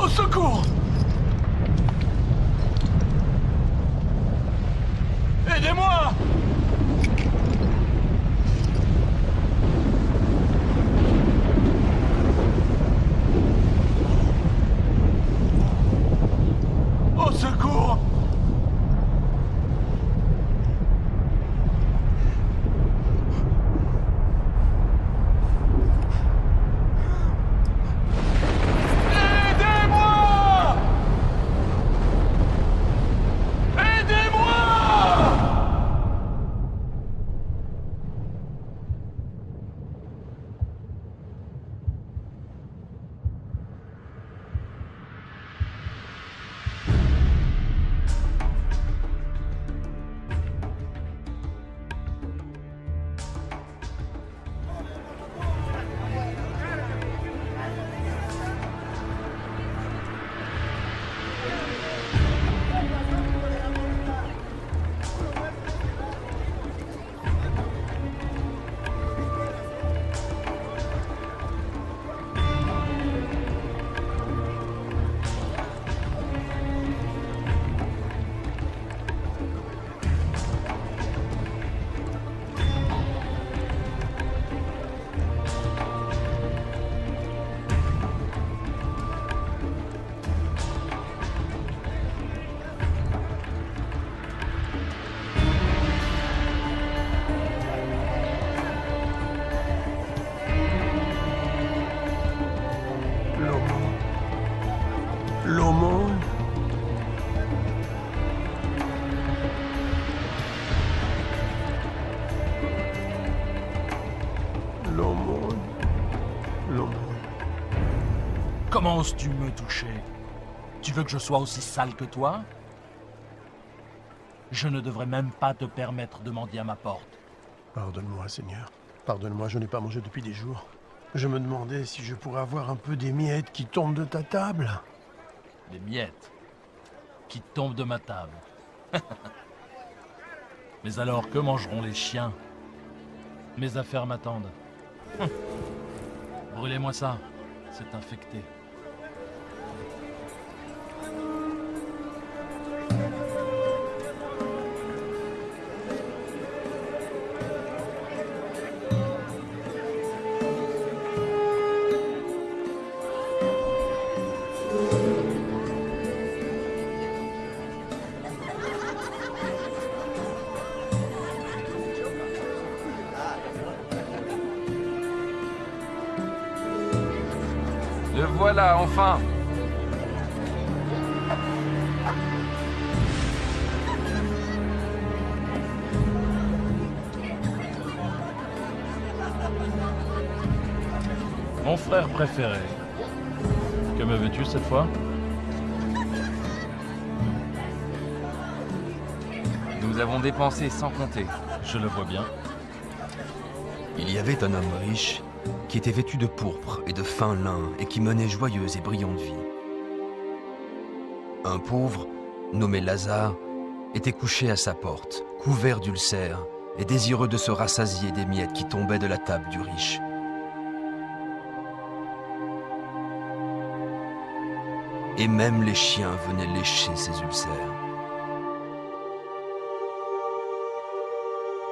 Au secours! Aidez-moi! Au secours! Aidez-moi! Aidez-moi! L'aumône. L'aumône. L'aumône. Comment oses-tu me toucher? Tu veux que je sois aussi sale que toi? Je ne devrais même pas te permettre de mendier à ma porte. Pardonne-moi, Seigneur. Pardonne-moi, je n'ai pas mangé depuis des jours. Je me demandais si je pourrais avoir un peu des miettes qui tombent de ta table. Des miettes qui tombent de ma table. Mais alors, que mangeront les chiens? Mes affaires m'attendent. Brûlez-moi ça, c'est infecté. Le voilà, enfin! Mon frère préféré. Que me veux-tu cette fois? Nous avons dépensé sans compter. Je le vois bien. Il y avait un homme riche qui était vêtu de pourpre et de fin lin et qui menait joyeuse et brillante vie. Un pauvre, nommé Lazare, était couché à sa porte, couvert d'ulcères et désireux de se rassasier des miettes qui tombaient de la table du riche. Et même les chiens venaient lécher ses ulcères.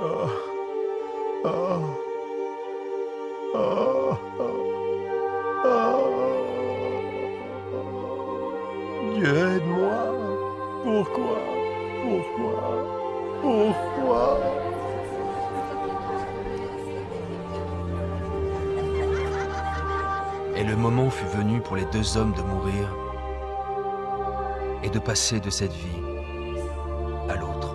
Oh. Oh. Oh. Oh. Dieu, aide-moi. Pourquoi? Pourquoi? Pourquoi? Et le moment fut venu pour les deux hommes de mourir et de passer de cette vie à l'autre.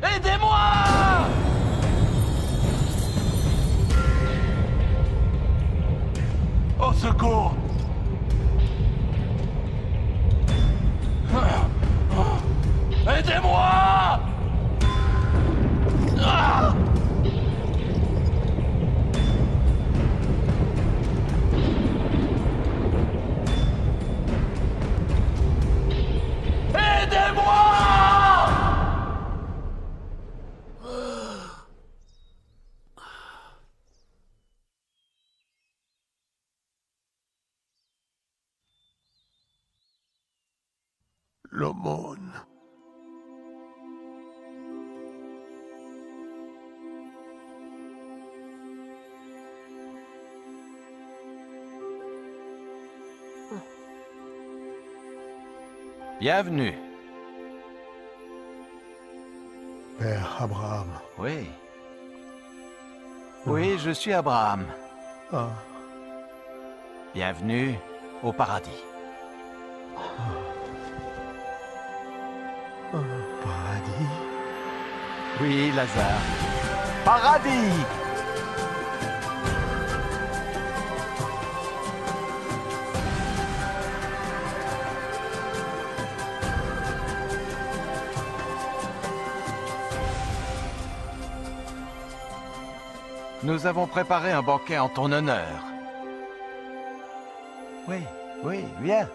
Aidez-moi! Au secours! Aidez-moi! Ah! L'aumône. Bienvenue. Père Abraham. Oui. Oui, je suis Abraham. Ah, Bienvenue au paradis. paradis. Oui, Lazare. Paradis! Nous avons préparé un banquet en ton honneur. Oui, oui, viens.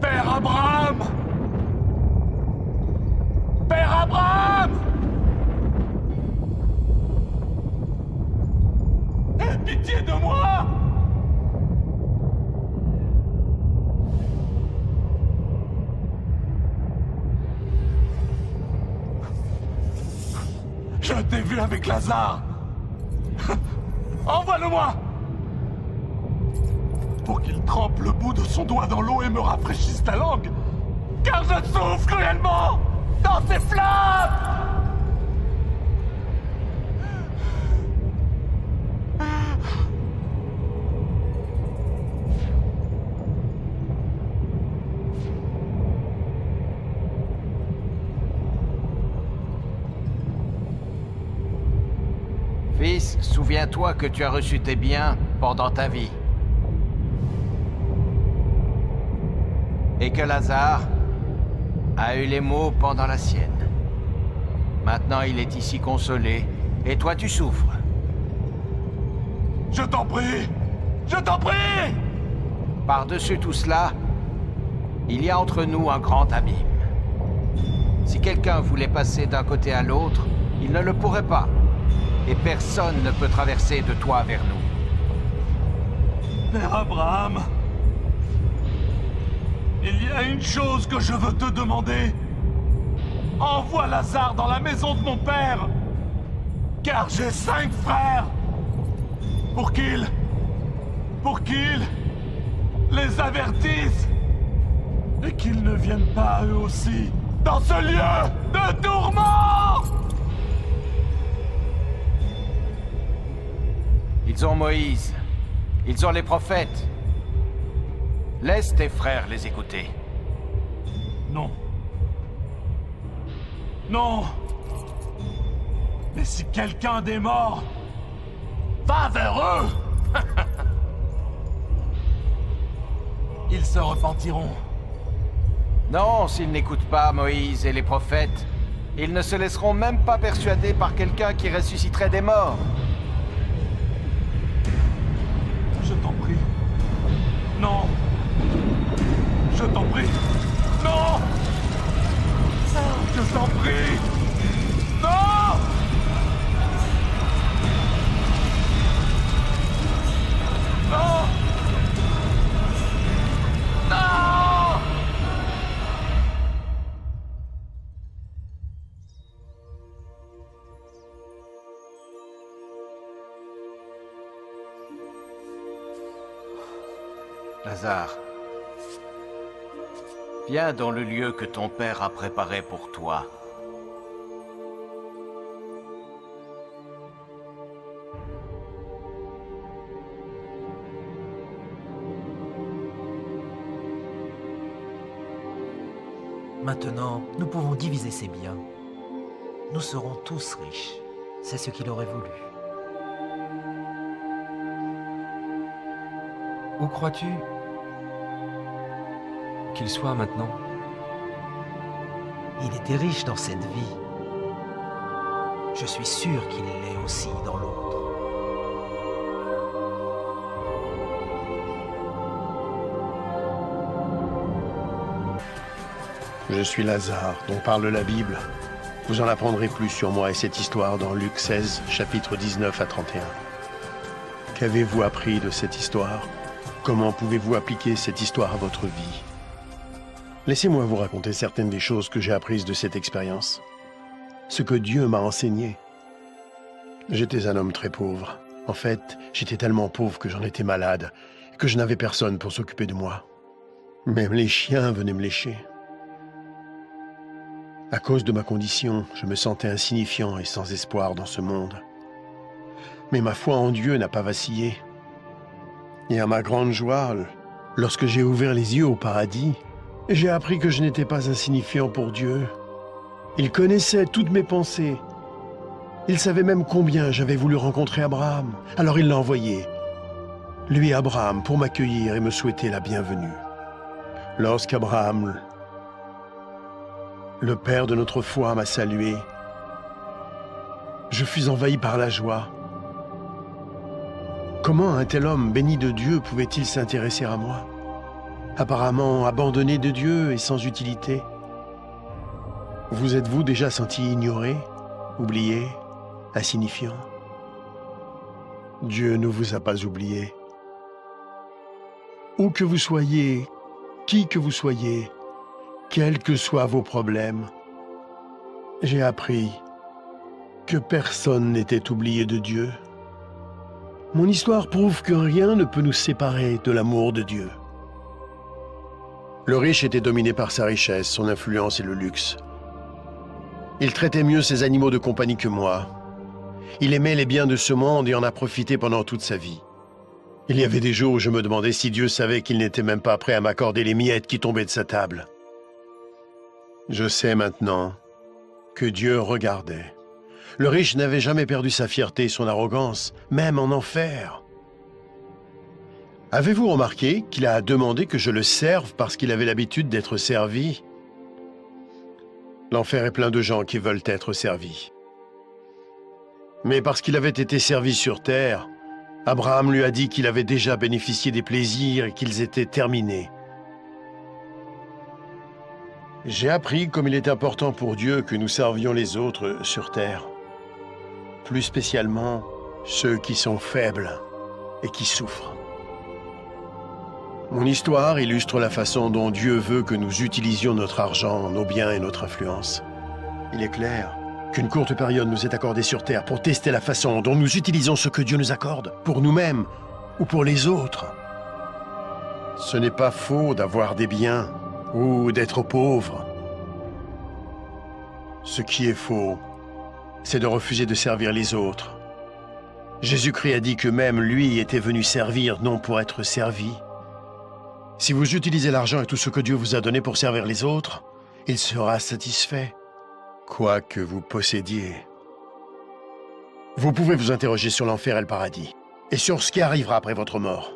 Père Abraham! Père Abraham! Aie pitié de moi! Je t'ai vu avec Lazare! Envoie-le-moi! Pour qu'il trempe le bout de son doigt dans l'eau et me rafraîchisse la langue! Car je souffre cruellement dans ces flammes! Fils, souviens-toi que tu as reçu tes biens pendant ta vie. Et que Lazare a eu les maux pendant la sienne. Maintenant, il est ici consolé, et toi tu souffres. Je t'en prie! Je t'en prie! Par-dessus tout cela, il y a entre nous un grand abîme. Si quelqu'un voulait passer d'un côté à l'autre, il ne le pourrait pas. Et personne ne peut traverser de toi vers nous. Père Abraham, il y a une chose que je veux te demander. Envoie Lazare dans la maison de mon père, car j'ai 5 frères, pour qu'ils les avertissent, et qu'ils ne viennent pas eux aussi dans ce lieu de tourment. Ils ont Moïse. Ils ont les prophètes. Laisse tes frères les écouter. Non. Non. Mais si quelqu'un des morts va vers eux, ils se repentiront. Non, s'ils n'écoutent pas Moïse et les prophètes, ils ne se laisseront même pas persuader par quelqu'un qui ressusciterait des morts. Je t'en prie. Non. Je t'en prie. Non. Je t'en prie. Non. Non. Non. Lazare, viens dans le lieu que ton père a préparé pour toi. Maintenant, nous pouvons diviser ses biens. Nous serons tous riches. C'est ce qu'il aurait voulu. Où crois-tu qu'il soit maintenant? Il était riche dans cette vie. Je suis sûr qu'il l'est aussi dans l'autre. Je suis Lazare, dont parle la Bible. Vous en apprendrez plus sur moi et cette histoire dans Luc 16, chapitres 19 à 31. Qu'avez-vous appris de cette histoire? Comment pouvez-vous appliquer cette histoire à votre vie? Laissez-moi vous raconter certaines des choses que j'ai apprises de cette expérience. Ce que Dieu m'a enseigné. J'étais un homme très pauvre. En fait, j'étais tellement pauvre que j'en étais malade, et que je n'avais personne pour s'occuper de moi. Même les chiens venaient me lécher. À cause de ma condition, je me sentais insignifiant et sans espoir dans ce monde. Mais ma foi en Dieu n'a pas vacillé. Et à ma grande joie, lorsque j'ai ouvert les yeux au paradis, j'ai appris que je n'étais pas insignifiant pour Dieu. Il connaissait toutes mes pensées. Il savait même combien j'avais voulu rencontrer Abraham. Alors il l'a envoyé, lui Abraham, pour m'accueillir et me souhaiter la bienvenue. Lorsqu'Abraham, le père de notre foi, m'a salué, je fus envahi par la joie. Comment un tel homme béni de Dieu pouvait-il s'intéresser à moi? Apparemment abandonné de Dieu et sans utilité. Vous êtes-vous déjà senti ignoré, oublié, insignifiant? Dieu ne vous a pas oublié. Où que vous soyez, qui que vous soyez, quels que soient vos problèmes, j'ai appris que personne n'était oublié de Dieu. Mon histoire prouve que rien ne peut nous séparer de l'amour de Dieu. Le riche était dominé par sa richesse, son influence et le luxe. Il traitait mieux ses animaux de compagnie que moi. Il aimait les biens de ce monde et en a profité pendant toute sa vie. Il y avait des jours où je me demandais si Dieu savait qu'il n'était même pas prêt à m'accorder les miettes qui tombaient de sa table. Je sais maintenant que Dieu regardait. Le riche n'avait jamais perdu sa fierté et son arrogance, même en enfer. Avez-vous remarqué qu'il a demandé que je le serve parce qu'il avait l'habitude d'être servi? L'enfer est plein de gens qui veulent être servis. Mais parce qu'il avait été servi sur terre, Abraham lui a dit qu'il avait déjà bénéficié des plaisirs et qu'ils étaient terminés. J'ai appris comme il est important pour Dieu que nous servions les autres sur terre. Plus spécialement ceux qui sont faibles et qui souffrent. Mon histoire illustre la façon dont Dieu veut que nous utilisions notre argent, nos biens et notre influence. Il est clair qu'une courte période nous est accordée sur terre pour tester la façon dont nous utilisons ce que Dieu nous accorde, pour nous-mêmes ou pour les autres. Ce n'est pas faux d'avoir des biens ou d'être pauvre. Ce qui est faux, c'est de refuser de servir les autres. Jésus-Christ a dit que même lui était venu servir, non pour être servi. Si vous utilisez l'argent et tout ce que Dieu vous a donné pour servir les autres, il sera satisfait, quoi que vous possédiez. Vous pouvez vous interroger sur l'enfer et le paradis, et sur ce qui arrivera après votre mort.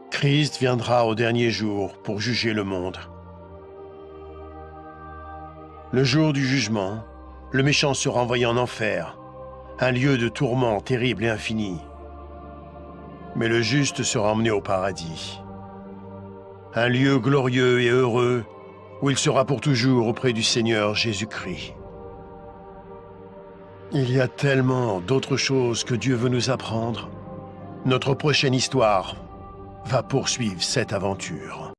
Christ viendra au dernier jour pour juger le monde. Le jour du jugement, le méchant sera envoyé en enfer, un lieu de tourment terrible et infini. Mais le juste sera emmené au paradis, un lieu glorieux et heureux où il sera pour toujours auprès du Seigneur Jésus-Christ. Il y a tellement d'autres choses que Dieu veut nous apprendre. Notre prochaine histoire va poursuivre cette aventure.